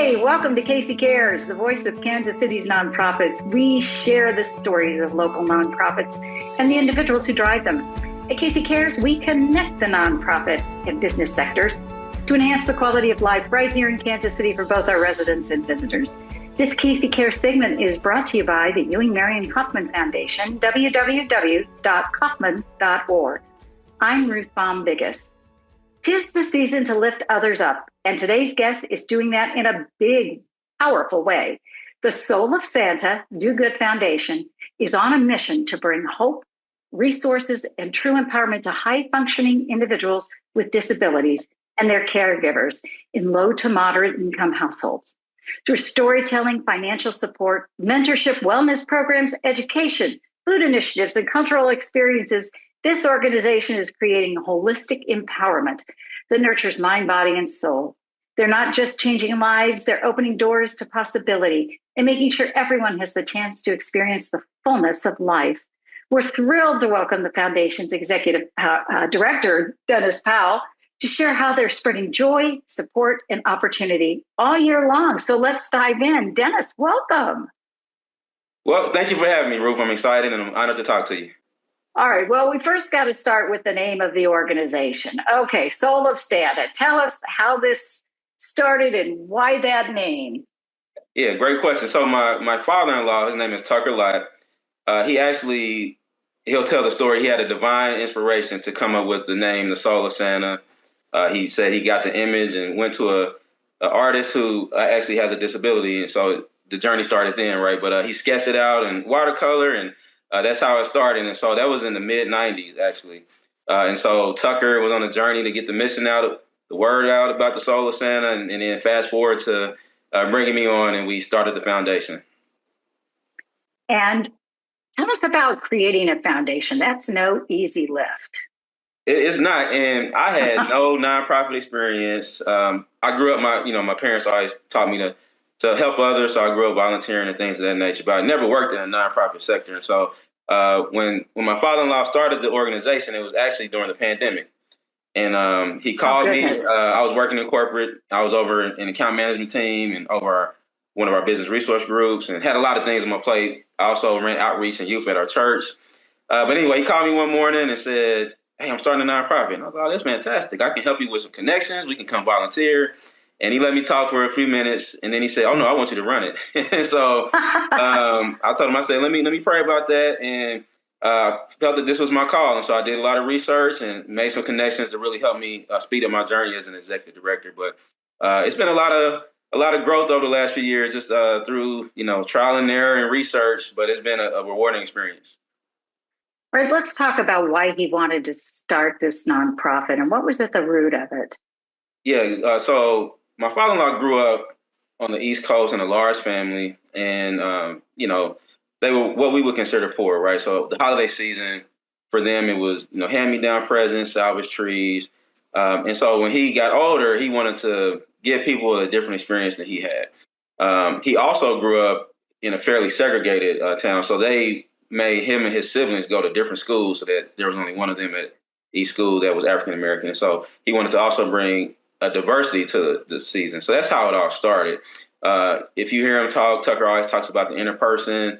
Hey, welcome to Casey Cares, the voice of Kansas City's nonprofits. We share the stories of local nonprofits and the individuals who drive them. At Casey Cares, we connect the nonprofit and business sectors to enhance the quality of life right here in Kansas City for both our residents and visitors. This Casey Cares segment is brought to you by the Ewing Marion Kaufman Foundation, www.kaufman.org. I'm Ruth Baum-Biggis. 'Tis the season to lift others up, and today's guest is doing that in a big, powerful way. The Soul of Santa Do Good Foundation is on a mission to bring hope, resources, and true empowerment to high-functioning individuals with disabilities and their caregivers in low to moderate income households. Through storytelling, financial support, mentorship, wellness programs, education, food initiatives, and cultural experiences, this organization is creating holistic empowerment that nurtures mind, body, and soul. They're not just changing lives, they're opening doors to possibility and making sure everyone has the chance to experience the fullness of life. We're thrilled to welcome the Foundation's Executive Director, Dennis Powell, to share how they're spreading joy, support, and opportunity all year long. So let's dive in. Dennis, welcome. Well, thank you for having me, Ruth. I'm excited and I'm honored to talk to you. All right. Well, we first got to start with the name of the organization. Okay, Soul of Santa. Tell us how this started and why that name. Yeah, great question. So my father-in-law, his name is Tucker Lott. He'll tell the story. He had a divine inspiration to come up with the name, the Soul of Santa. He said he got the image and went to an artist who actually has a disability. And so the journey started then, right? But he sketched it out in watercolor, and that's how it started. And so that was in the mid-'90s, actually. And so Tucker was on a journey to get the mission out, the word out about the Soul of Santa, and then fast forward to bringing me on, and we started the foundation. And tell us about creating a foundation. That's no easy lift. It's not, and I had no nonprofit experience. I grew up, my parents always taught me to help others, so I grew up volunteering and things of that nature, but I never worked in a nonprofit sector. And so when my father-in-law started the organization, it was actually during the pandemic. And he called me. I was working in corporate. I was over in account management team and over one of our business resource groups and had a lot of things on my plate. I also ran outreach and youth at our church. But anyway, he called me one morning and said, "Hey, I'm starting a nonprofit." And I was like, "Oh, that's fantastic. I can help you with some connections. We can come volunteer." And he let me talk for a few minutes. And then he said, "Oh, no, I want you to run it." And so I told him, I said, let me pray about that. And felt that this was my call. And so I did a lot of research and made some connections to really help me speed up my journey as an executive director. But it's been a lot of growth over the last few years, just through, trial and error and research. But it's been a rewarding experience. All right, let's talk about why he wanted to start this nonprofit and what was at the root of it. Yeah, so my father-in-law grew up on the East Coast in a large family, and they were what we would consider poor, right? So the holiday season for them, it was hand-me-down presents, salvage trees, and so when he got older, he wanted to give people a different experience than he had. He also grew up in a fairly segregated town, so they made him and his siblings go to different schools, so that there was only one of them at each school that was African American. And so he wanted to also bring a diversity to the season. So that's how it all started. If you hear him talk, Tucker always talks about the inner person,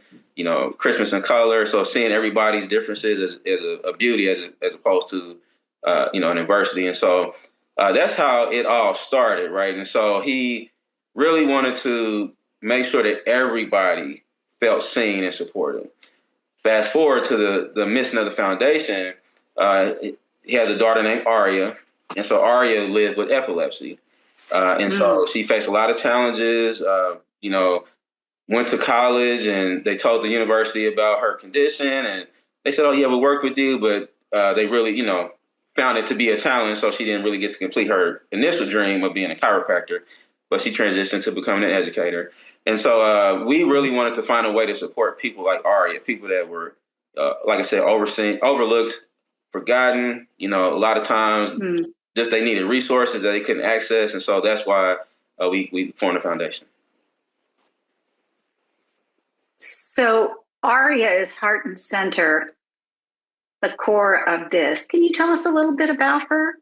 Christmas in color. So seeing everybody's differences as a beauty as opposed to, an adversity. And so that's how it all started, right? And so he really wanted to make sure that everybody felt seen and supported. Fast forward to the mission of the foundation, he has a daughter named Aria. And so Aria lived with epilepsy. So she faced a lot of challenges, went to college, and they told the university about her condition. And they said, "Oh, yeah, we'll work with you." But they really, found it to be a challenge. So she didn't really get to complete her initial dream of being a chiropractor. But she transitioned to becoming an educator. And so we really wanted to find a way to support people like Aria, people that were, like I said, overlooked, forgotten, a lot of times just they needed resources that they couldn't access. And so that's why we formed the foundation. So Aria is heart and center, the core of this. Can you tell us a little bit about her?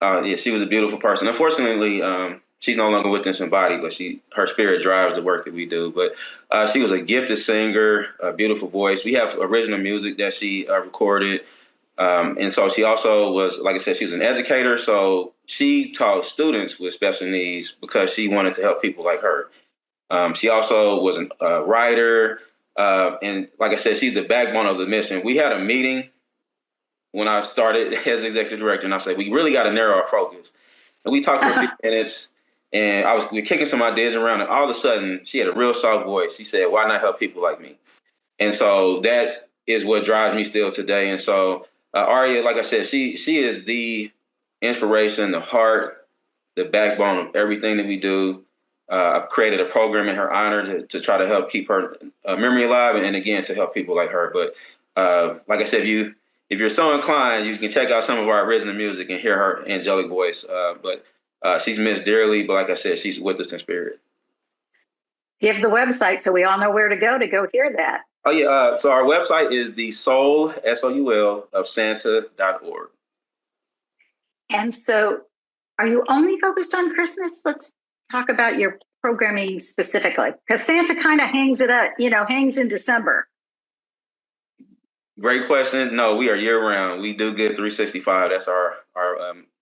Yeah, she was a beautiful person. Unfortunately, she's no longer with us in body, but her spirit drives the work that we do. But she was a gifted singer, a beautiful voice. We have original music that she recorded. And so she also was, like I said, she was an educator. So she taught students with special needs because she wanted to help people like her. She also was a writer. And like I said, she's the backbone of the mission. We had a meeting when I started as executive director, and I said, we really got to narrow our focus. And we talked for a few minutes, and we were kicking some ideas around, and all of a sudden, she had a real soft voice. She said, why not help people like me? And so that is what drives me still today. And so Aria, like I said, she is the inspiration, the heart, the backbone of everything that we do. I've created a program in her honor to try to help keep her memory alive, and again, to help people like her. But like I said, if you're so inclined, you can check out some of our original music and hear her angelic voice. But she's missed dearly. But like I said, she's with us in spirit. Give the website so we all know where to go hear that. Oh, yeah. So our website is the soul, SOUL, of Santa.org. And so are you only focused on Christmas? Let's talk about your programming specifically, because Santa kind of hangs in December. Great question. No, we are year round. We do get 365. That's our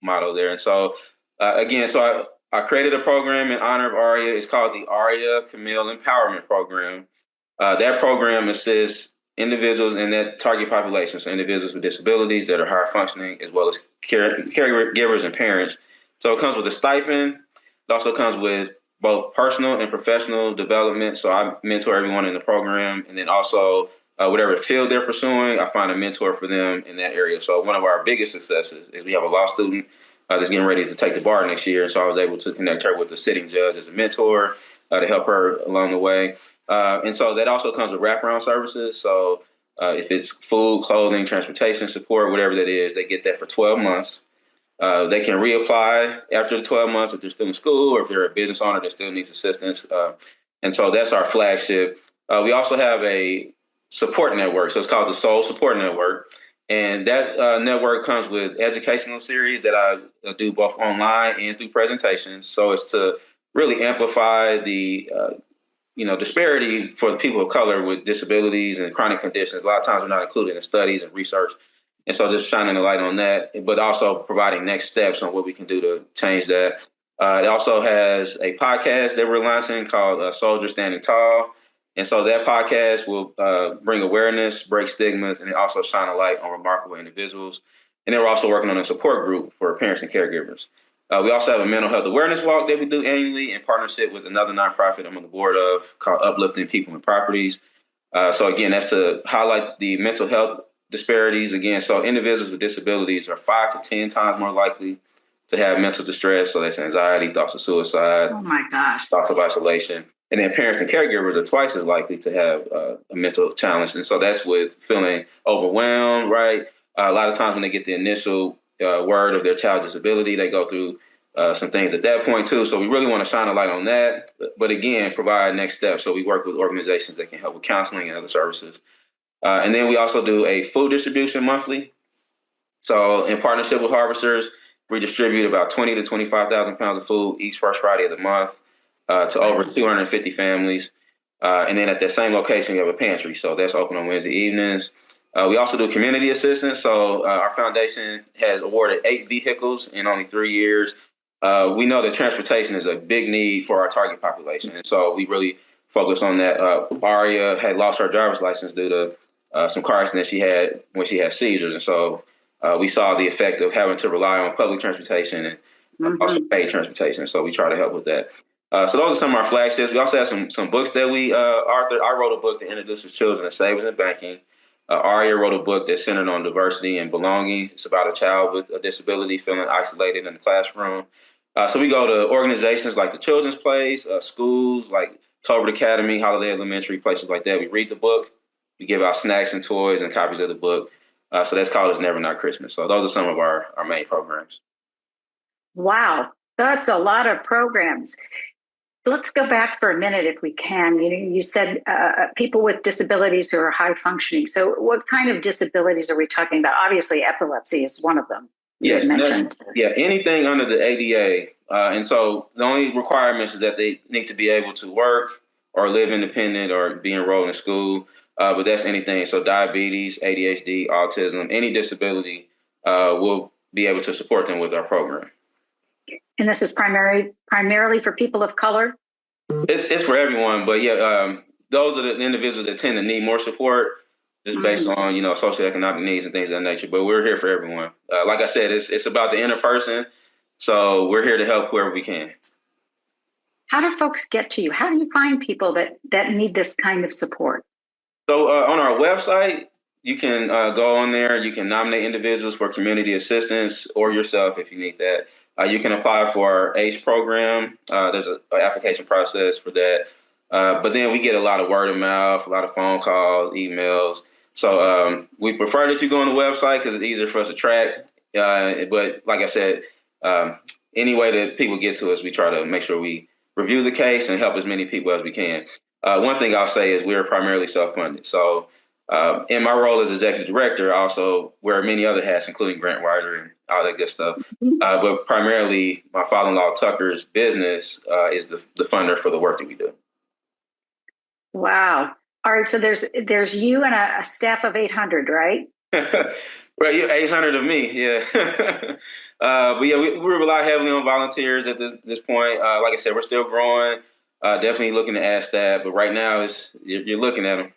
motto there. And so, again, I created a program in honor of Aria. It's called the Aria Camille Empowerment Program. That program assists individuals in that target population, so individuals with disabilities that are higher functioning, as well as caregivers and parents. So it comes with a stipend. It also comes with both personal and professional development. So I mentor everyone in the program, and then also whatever field they're pursuing, I find a mentor for them in that area. So one of our biggest successes is we have a law student that's getting ready to take the bar next year. And so I was able to connect her with the sitting judge as a mentor to help her along the way. And so that also comes with wraparound services. So if it's food, clothing, transportation support, whatever that is, they get that for 12 months. They can reapply after the 12 months if they're still in school, or if they're a business owner that still needs assistance. And so that's our flagship. We also have a support network. So it's called the Soul Support Network. And that network comes with educational series that I do both online and through presentations. So it's to really amplify the disparity for the people of color with disabilities and chronic conditions. A lot of times we're not included in studies and research. And so just shining a light on that, but also providing next steps on what we can do to change that. It also has a podcast that we're launching called Soldier Standing Tall. And so that podcast will bring awareness, break stigmas, and also shine a light on remarkable individuals. And then we're also working on a support group for parents and caregivers. We also have a mental health awareness walk that we do annually in partnership with another nonprofit I'm on the board of called Uplifting People and Properties. So again, that's to highlight the mental health disparities. Again, so individuals with disabilities are 5 to 10 times more likely to have mental distress. So that's anxiety, thoughts of suicide, oh my gosh, thoughts of isolation. And then parents and caregivers are twice as likely to have a mental challenge. And so that's with feeling overwhelmed, right? A lot of times when they get the initial word of their child's disability, they go through some things at that point too. So we really want to shine a light on that. But again, provide next steps. So we work with organizations that can help with counseling and other services. And then we also do a food distribution monthly. So in partnership with Harvesters, we distribute about 20 to 25,000 pounds of food each first Friday of the month to over 250 families. And then at that same location, we have a pantry. So that's open on Wednesday evenings. We also do community assistance. So our foundation has awarded 8 vehicles in only 3 years. We know that transportation is a big need for our target population. And so we really focus on that. Aria had lost her driver's license due to some car accident she had when she had seizures. And so we saw the effect of having to rely on public transportation and also paid transportation. So we try to help with that. So those are some of our flagships. We also have some books that we authored. I wrote a book that introduces children to savings and banking. Aria wrote a book that's centered on diversity and belonging. It's about a child with a disability feeling isolated in the classroom. So we go to organizations like the Children's Place, schools like Tolbert Academy, Holiday Elementary, places like that. We read the book. We give out snacks and toys and copies of the book. So that's called It's Never Not Christmas. So those are some of our main programs. Wow, that's a lot of programs. Let's go back for a minute if we can. You said people with disabilities who are high functioning. So what kind of disabilities are we talking about? Obviously, epilepsy is one of them. you had Yes, mentioned. yeah, anything under the ADA. And so the only requirements is that they need to be able to work or live independent or be enrolled in school. But that's anything. So diabetes, ADHD, autism, any disability, we'll be able to support them with our program. And this is primarily for people of color? It's for everyone, but yeah, those are the individuals that tend to need more support, just based on socioeconomic needs and things of that nature. But we're here for everyone. Like I said, it's about the inner person, so we're here to help whoever we can. How do folks get to you? How do you find people that need this kind of support? So on our website, you can go on there. You can nominate individuals for community assistance or yourself if you need that. You can apply for our ACE program. There's an application process for that. But then we get a lot of word of mouth, a lot of phone calls, emails. So we prefer that you go on the website because it's easier for us to track. But like I said, any way that people get to us, we try to make sure we review the case and help as many people as we can. One thing I'll say is we're primarily self-funded. So in my role as executive director, I also wear many other hats, including grant writer and all that good stuff. But primarily, my father-in-law Tucker's business is the funder for the work that we do. Wow. All right. So there's you and a staff of 800, right? Right, yeah, 800 of me, yeah. But yeah, we rely heavily on volunteers at this point. Like I said, we're still growing. Definitely looking to add staff, but right now you're looking at them.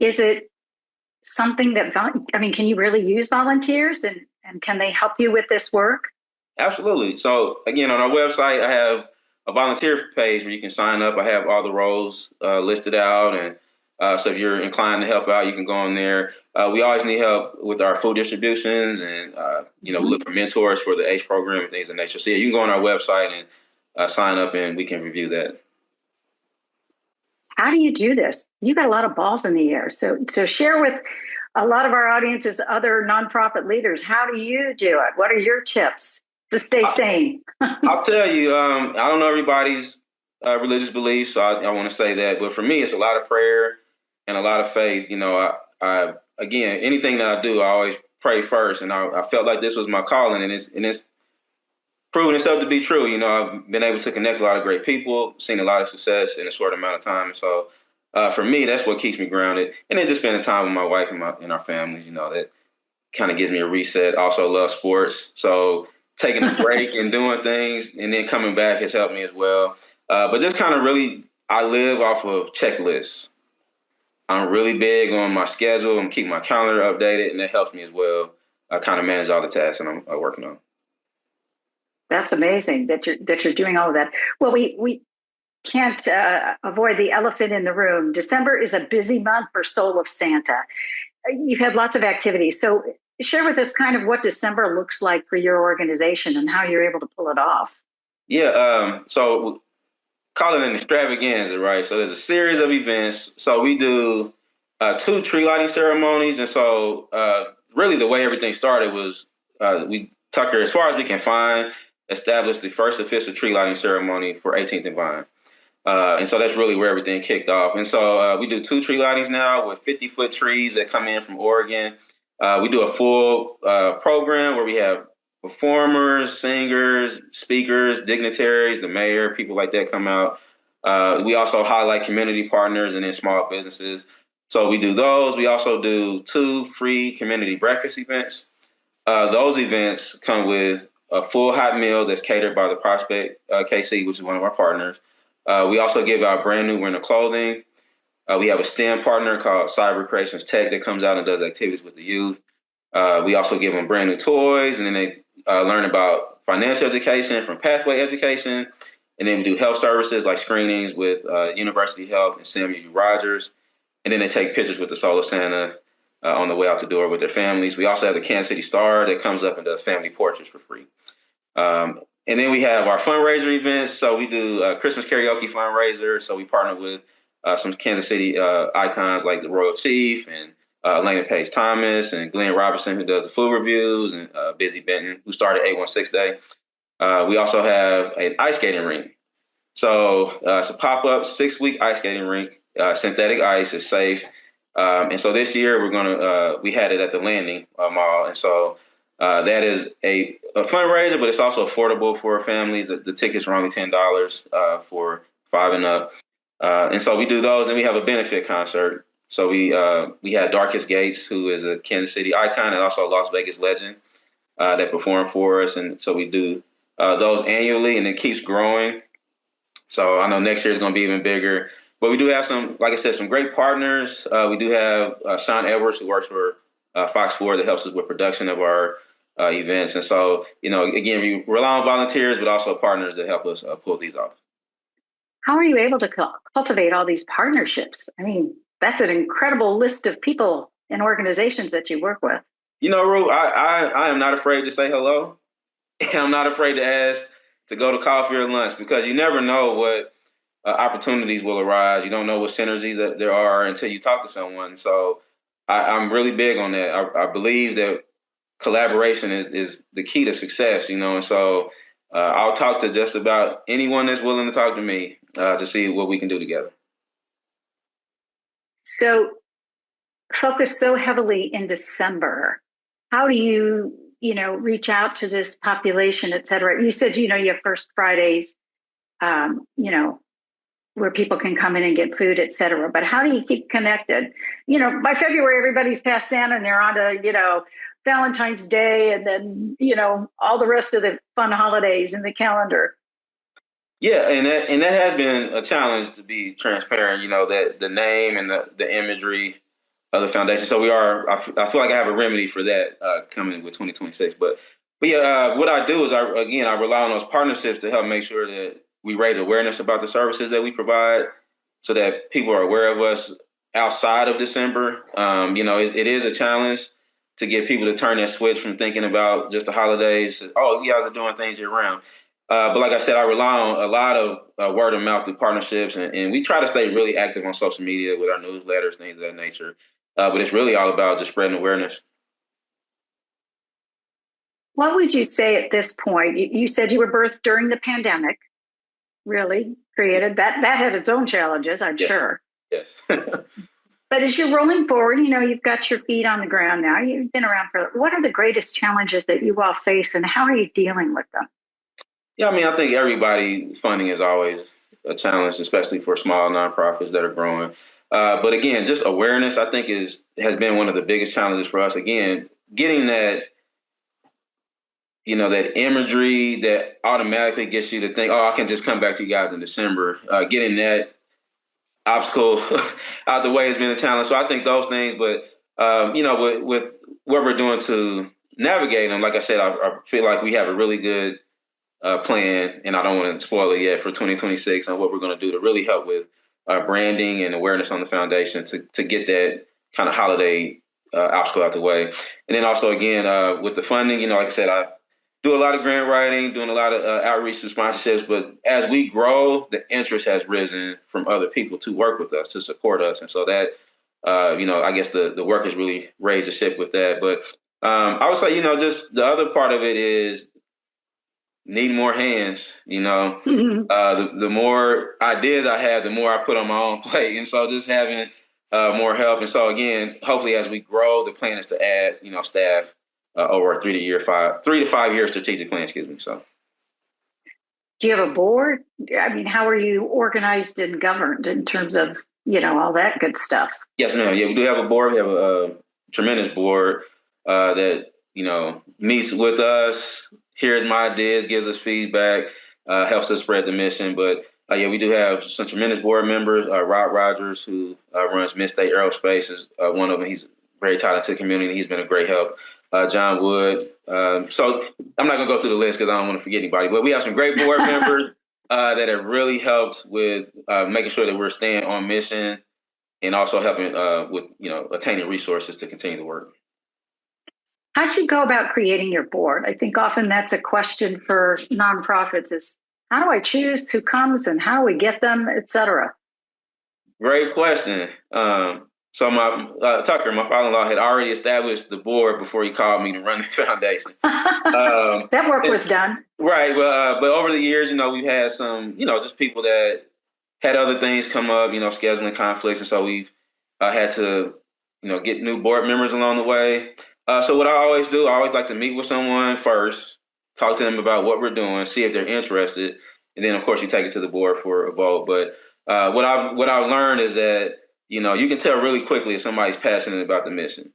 Is it something that, can you really use volunteers and can they help you with this work? Absolutely. So again, on our website, I have a volunteer page where you can sign up. I have all the roles listed out, and so if you're inclined to help out, you can go on there. We always need help with our food distributions, and we look for mentors for the ACE program and things of that nature. So yeah, you can go on our website and sign up, and we can review that. How do you do this? You've got a lot of balls in the air. So share with a lot of our audiences, other nonprofit leaders, how do you do it? What are your tips to stay sane? I'll tell you, I don't know everybody's religious beliefs, so I want to say that. But for me, it's a lot of prayer and a lot of faith. I again, anything that I do, I always pray first. And I felt like this was my calling, and it's proven itself to be true. I've been able to connect a lot of great people, seen a lot of success in a short amount of time. So for me, that's what keeps me grounded. And then just spending time with my wife and our families, that kind of gives me a reset. Also love sports. So taking a break and doing things and then coming back has helped me as well. But just kind of really, I live off of checklists. I'm really big on my schedule and keep my calendar updated, and that helps me as well. I kind of manage all the tasks that I'm working on. That's amazing that you're doing all of that. Well, we can't avoid the elephant in the room. December is a busy month for Soul of Santa. You've had lots of activities. So share with us kind of what December looks like for your organization and how you're able to pull it off. Yeah, so call it an extravaganza, right? So there's a series of events. So we do 2 tree lighting ceremonies. And so really the way everything started was Tucker, as far as we can find, established the first official tree lighting ceremony for 18th and Vine. And so that's really where everything kicked off. And so we do 2 tree lightings now with 50-foot trees that come in from Oregon. We do a full program where we have performers, singers, speakers, dignitaries, the mayor, people like that come out. We also highlight community partners and then small businesses. So we do those. We also do 2 free community breakfast events. Those events come with a full hot meal that's catered by the Prospect KC, which is one of our partners. We also give out brand new winter clothing. We have a STEM partner called Cyber Creations Tech that comes out and does activities with the youth. We also give them brand new toys, and then they learn about financial education from Pathway Education. And then we do health services like screenings with University Health and Samuel Rogers. And then they take pictures with the Soul of Santa on the way out the door with their families. We also have the Kansas City Star that comes up and does family portraits for free. And then we have our fundraiser events. So we do a Christmas karaoke fundraiser. So we partner with some Kansas City icons like the Royal Chief and Elena Page Thomas and Glenn Robertson, who does the food reviews, and Busy Benton, who started 816 Day. We also have an ice skating rink. So it's a pop-up 6-week ice skating rink. Synthetic ice is safe. And so this year we had it at the Landing Mall. And so That is a fundraiser, but it's also affordable for families. The tickets are only $10 for 5 and up. And so we do those, and we have a benefit concert. So we had Darkest Gates, who is a Kansas City icon and also a Las Vegas legend, that perform for us. And so we do those annually, and it keeps growing. So I know next year is going to be even bigger. But we do have some, like I said, some great partners. We do have Sean Edwards, who works for Fox 4, that helps us with production of our events. And so, again, we rely on volunteers, but also partners that help us pull these off. How are you able to cultivate all these partnerships? I mean, that's an incredible list of people and organizations that you work with. Ru, I am not afraid to say hello. And I'm not afraid to ask to go to coffee or lunch, because you never know what opportunities will arise. You don't know what synergies that there are until you talk to someone. So I'm really big on that. I believe that collaboration is the key to success, and so I'll talk to just about anyone that's willing to talk to me to see what we can do together. So focus so heavily in December. How do you, reach out to this population, et cetera? You said, you have First Fridays, where people can come in and get food, et cetera. But how do you keep connected? By February, everybody's past Santa and they're on to, Valentine's Day, and then, all the rest of the fun holidays in the calendar. Yeah, and that has been a challenge, to be transparent. That the name and the imagery of the foundation. So I feel like I have a remedy for that coming with 2026. But yeah, what I do is I rely on those partnerships to help make sure that we raise awareness about the services that we provide, so that people are aware of us outside of December. It is a challenge to get people to turn that switch from thinking about just the holidays. Oh, you guys are doing things year round. But like I said, I rely on a lot of word of mouth through partnerships, and we try to stay really active on social media with our newsletters, things of that nature. But it's really all about just spreading awareness. What would you say at this point? You said you were birthed during the pandemic, really created. That had its own challenges, I'm sure. Yes. But as you're rolling forward, you've got your feet on the ground now. You've been around what are the greatest challenges that you all face, and how are you dealing with them? Yeah, I think everybody funding is always a challenge, especially for small nonprofits that are growing. But again, just awareness, I think, has been one of the biggest challenges for us. Again, getting that, that imagery that automatically gets you to think, oh, I can just come back to you guys in December. Getting that obstacle out the way has been a challenge. So I think those things, but with what we're doing to navigate them, like I said, I feel like we have a really good plan, and I don't want to spoil it yet, for 2026 on what we're going to do to really help with branding and awareness on the foundation to get that kind of holiday obstacle out the way. And then also, again, with the funding, like I said, I do a lot of grant writing, doing a lot of outreach and sponsorships. But as we grow, the interest has risen from other people to work with us, to support us. And so that, I guess the work has really raised the ship with that. But I would say, just the other part of it is need more hands. The more ideas I have, the more I put on my own plate. And so just having more help. And so, again, hopefully as we grow, the plan is to add, staff over a 3 to 5 year strategic plan, So, do you have a board? I mean, how are you organized and governed in terms of, all that good stuff? Yes, ma'am. Yeah, we do have a board. We have a tremendous board that, meets with us, hears my ideas, gives us feedback, helps us spread the mission. But we do have some tremendous board members. Rob Rogers, who runs Midstate Aerospace, is one of them. He's very tied into the community. He's been a great help. John Wood. So I'm not going to go through the list because I don't want to forget anybody. But we have some great board members that have really helped with making sure that we're staying on mission, and also helping with attaining resources to continue to work. How'd you go about creating your board? I think often that's a question for nonprofits: is how do I choose who comes and how we get them, et cetera? Great question. So my Tucker, my father-in-law, had already established the board before he called me to run the foundation. That work was done. Right. But over the years, we've had some, just people that had other things come up, scheduling conflicts. And so we've had to, get new board members along the way. So what I always do, I always like to meet with someone first, talk to them about what we're doing, see if they're interested, and then of course you take it to the board for a vote. But what I've learned is that you can tell really quickly if somebody's passionate about the mission.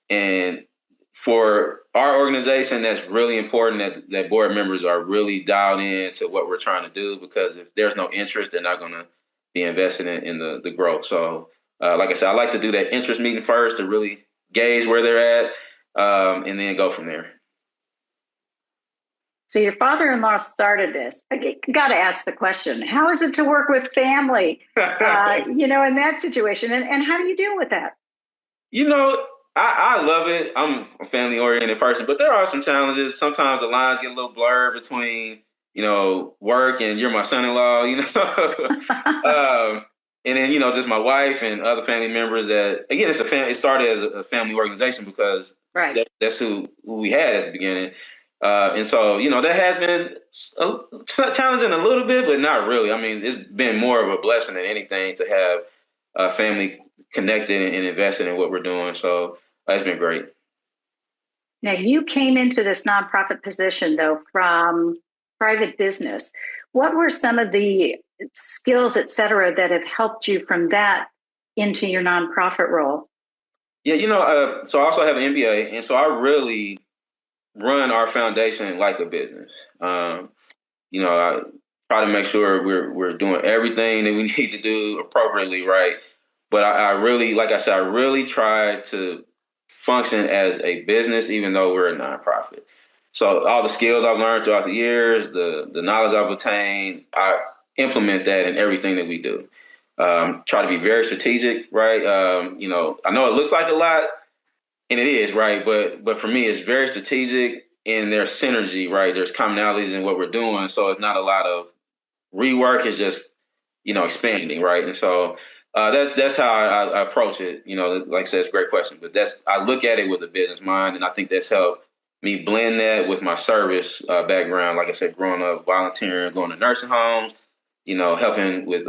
And for our organization, that's really important that board members are really dialed in to what we're trying to do, because if there's no interest, they're not going to be invested in the growth. So, like I said, I like to do that interest meeting first to really gauge where they're at, and then go from there. So your father-in-law started this. I got to ask the question: how is it to work with family? In that situation, and how do you deal with that? You know, I love it. I'm a family oriented person, but there are some challenges. Sometimes the lines get a little blurred between, work and you're my son-in-law. And then, just my wife and other family members that, again, it started as a family organization because Right. that's who we had at the beginning. And so, that has been challenging a little bit, but not really. I mean, it's been more of a blessing than anything to have family connected and invested in what we're doing. So it's been great. Now, you came into this nonprofit position, though, from private business. What were some of the skills, et cetera, that have helped you from that into your nonprofit role? Yeah, so I also have an MBA, and so I really run our foundation like a business. I try to make sure we're doing everything that we need to do appropriately, right? But I really, like I said, I really try to function as a business, even though we're a nonprofit. So all the skills I've learned throughout the years, the knowledge I've attained, I implement that in everything that we do. Try to be very strategic, right? I know it looks like a lot, and it is, right? But for me, it's very strategic, and there's synergy, right? There's commonalities in what we're doing, so it's not a lot of rework. It's just expanding, right? And so that's how I approach it. Like I said, it's a great question, but I look at it with a business mind, and I think that's helped me blend that with my service background. Like I said, growing up, volunteering, going to nursing homes, helping with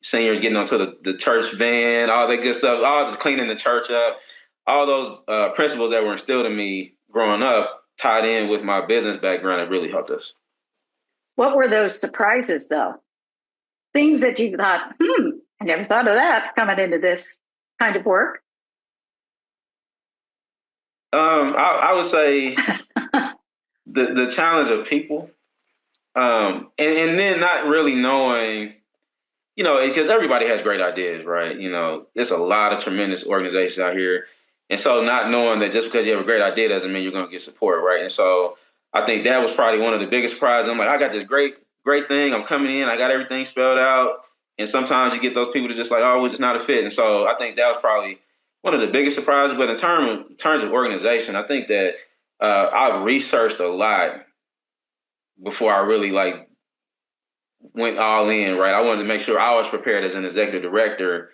seniors getting onto the church van, all that good stuff, all the cleaning the church up, all those principles that were instilled in me growing up, tied in with my business background, have really helped us. What were those surprises, though? Things that you thought, I never thought of that coming into this kind of work. I would say the challenge of people, and then not really knowing, because everybody has great ideas, right? There's a lot of tremendous organizations out here, and so not knowing that just because you have a great idea doesn't mean you're going to get support, right? And so I think that was probably one of the biggest surprises. I'm like, I got this great thing. I'm coming in. I got everything spelled out, and sometimes you get those people that just like, oh, we're just not a fit. And so I think that was probably one of the biggest surprises. But in terms of organization, I think that I researched a lot before I really went all in, right? I wanted to make sure I was prepared as an executive director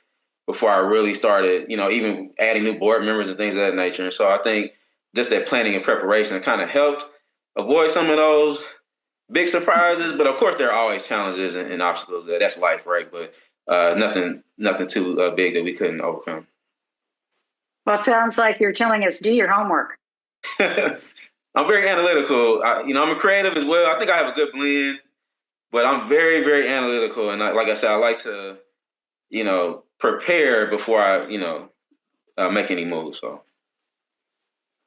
before I really started, even adding new board members and things of that nature. And so I think just that planning and preparation kind of helped avoid some of those big surprises. But of course, there are always challenges and obstacles. That's life, right? But nothing too big that we couldn't overcome. Well, it sounds like you're telling us do your homework. I'm very analytical. I'm a creative as well. I think I have a good blend. But I'm very, very analytical, and like I said, I like to, prepare before I, make any moves. So,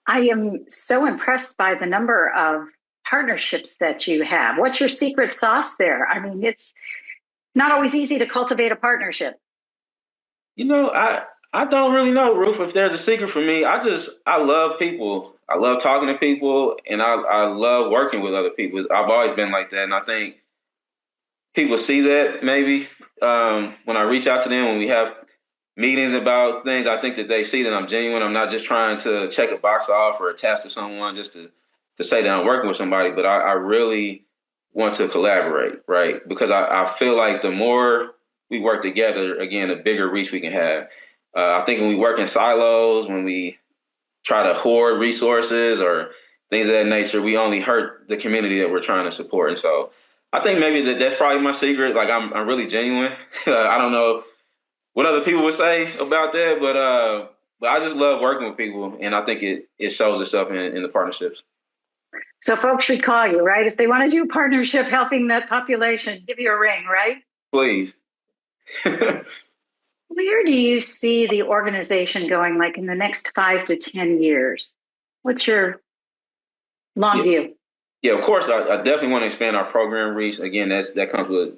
I am so impressed by the number of partnerships that you have. What's your secret sauce there? I mean, it's not always easy to cultivate a partnership. I don't really know, Ruth, if there's a secret for me. I love people. I love talking to people, and I love working with other people. I've always been like that, and I think people see that maybe when I reach out to them, when we have meetings about things. I think that they see that I'm genuine. I'm not just trying to check a box off or attach to someone just to say that I'm working with somebody, but I really want to collaborate, right? Because I feel like the more we work together, again, the bigger reach we can have. I think when we work in silos, when we try to hoard resources or things of that nature, we only hurt the community that we're trying to support. And so I think maybe that's probably my secret. Like I'm really genuine. I don't know what other people would say about that, but but I just love working with people, and I think it shows itself in the partnerships. So folks should call you, right? If they want to do a partnership helping that population, give you a ring, right? Please. Where do you see the organization going, like in the next 5 to 10 years? What's your long view? Yeah, of course, I definitely want to expand our program reach. Again, that comes with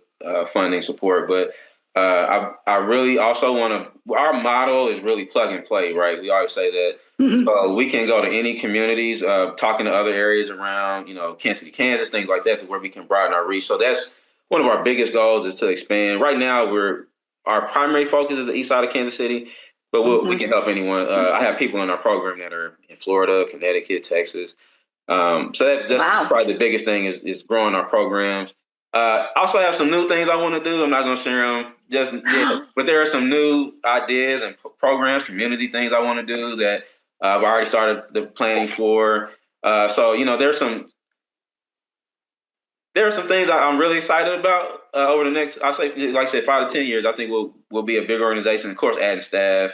funding support, but I really also want to. Our model is really plug and play, right? We always say that. Mm-hmm. We can go to any communities, talking to other areas around, Kansas City, Kansas, things like that, to where we can broaden our reach. So that's one of our biggest goals, is to expand. Right now, our primary focus is the east side of Kansas City, but we can help anyone. I have people in our program that are in Florida, Connecticut, Texas. So that's probably the biggest thing is growing our programs. Also have some new things I want to do. I'm not going to share them just yet, but there are some new ideas and programs, community things I want to do that I've already started the planning for. So there are some things I'm really excited about over the next, I say, like I said, 5 to 10 years. I think we'll be a big organization. Of course, adding staff.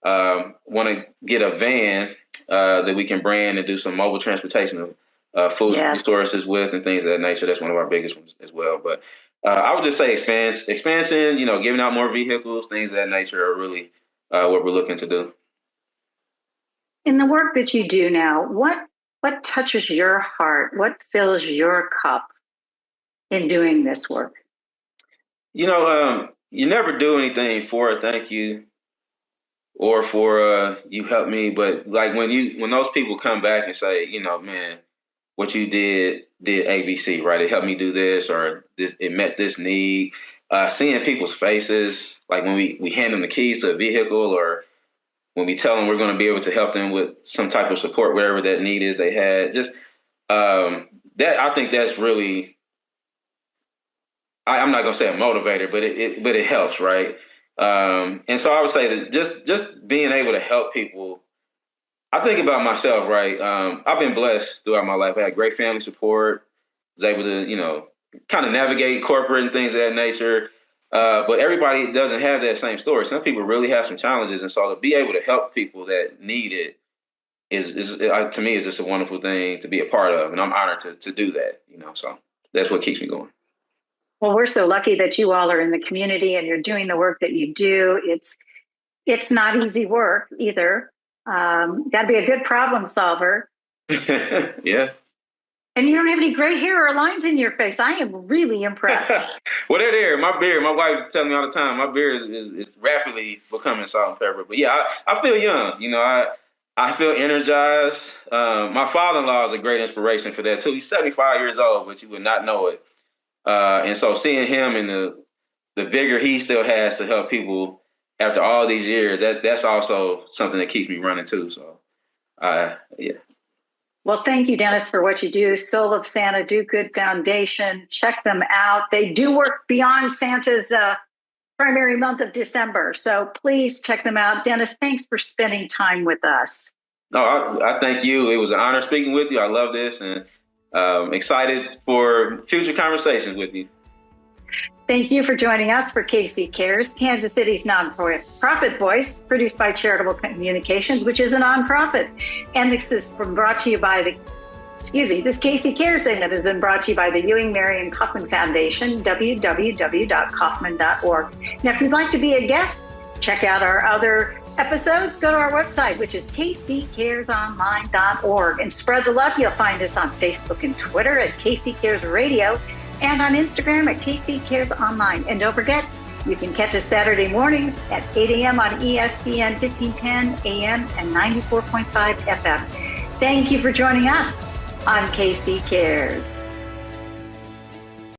Want to get a van that we can brand and do some mobile transportation of food resources with, and things of that nature. That's one of our biggest ones as well. But I would just say expansion, giving out more vehicles, things of that nature are really what we're looking to do. In the work that you do now, what touches your heart? What fills your cup in doing this work? You never do anything for a thank you or for you helped me, but like when those people come back and say, man, what you did ABC, right? It helped me do this, or this, it met this need. Seeing people's faces, like when we hand them the keys to a vehicle, or when we tell them we're going to be able to help them with some type of support, whatever that need is they had. Just that, I think that's really, I'm not going to say a motivator, but it helps, right? And so I would say that just being able to help people. I think about myself, right? I've been blessed throughout my life. I had great family support, was able to, kind of navigate corporate and things of that nature. But everybody doesn't have that same story. Some people really have some challenges. And so to be able to help people that need it is to me, is just a wonderful thing to be a part of. And I'm honored to do that, so that's what keeps me going. Well, we're so lucky that you all are in the community and you're doing the work that you do. It's not easy work either. Got to be a good problem solver. Yeah. And you don't have any gray hair or lines in your face. I am really impressed. Well, they're there. My beard, my wife tells me all the time, my beard is rapidly becoming salt and pepper. But yeah, I feel young. I feel energized. My father-in-law is a great inspiration for that too. He's 75 years old, but you would not know it. And so seeing him and the vigor he still has to help people after all these years, that's also something that keeps me running too. So, yeah. Well, thank you, Dennis, for what you do. Soul of Santa, Do Good Foundation. Check them out. They do work beyond Santa's primary month of December. So please check them out. Dennis, thanks for spending time with us. No, I thank you. It was an honor speaking with you. I love this, and excited for future conversations with you. Thank you for joining us for KC Cares, Kansas City's nonprofit voice, produced by Charitable Communications, which is a nonprofit. And this is brought to you by this KC Cares segment has been brought to you by the Ewing Marion Kaufman Foundation, www.kaufman.org. Now, if you'd like to be a guest, check out our other episodes. Go to our website, which is kccaresonline.org, and spread the love. You'll find us on Facebook and Twitter at KC Cares Radio, and on Instagram at KC Cares Online. And don't forget, you can catch us Saturday mornings at 8 a.m. on ESPN 1510 AM and 94.5 FM. Thank you for joining us on KC Cares.